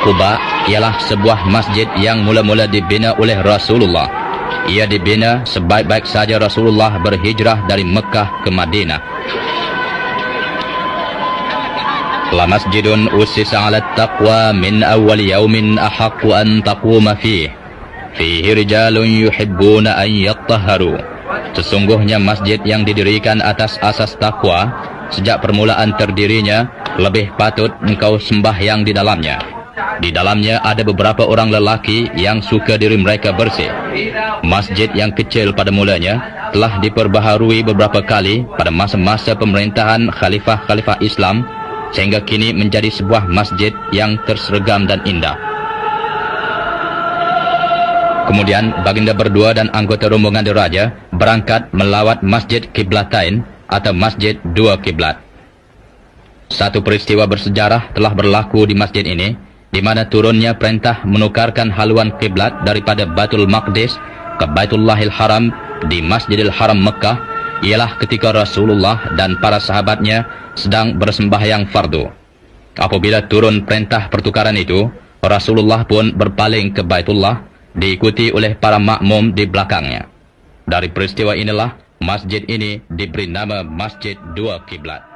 Quba ialah sebuah masjid yang mula-mula dibina oleh Rasulullah. Ia dibina sebaik-baik saja Rasulullah berhijrah dari Mekah ke Madinah. La masjidun ussisa 'ala at-taqwa min awwal yawmin ahaqqu an taquma fihi rijalun yuhibbuna an yattahharu. Sesungguhnya masjid yang didirikan atas asas takwa sejak permulaan terdirinya lebih patut engkau sembahyang di dalamnya. Di dalamnya ada beberapa orang lelaki yang suka diri mereka bersih. Masjid yang kecil pada mulanya telah diperbaharui beberapa kali pada masa-masa pemerintahan khalifah-khalifah Islam sehingga kini menjadi sebuah masjid yang tersergam dan indah. Kemudian baginda berdua dan anggota rombongan diraja berangkat melawat Masjid Qiblatain atau Masjid Dua Kiblat. Satu peristiwa bersejarah telah berlaku di masjid ini, di mana turunnya perintah menukarkan haluan kiblat daripada Baitul Maqdis ke Baitullahil Haram di Masjidil Haram Mekah ialah ketika Rasulullah dan para sahabatnya sedang bersembahyang fardu. Apabila turun perintah pertukaran itu, Rasulullah pun berpaling ke Baitullah, diikuti oleh para makmum di belakangnya. Dari peristiwa inilah masjid ini diberi nama Masjid Dua Kiblat.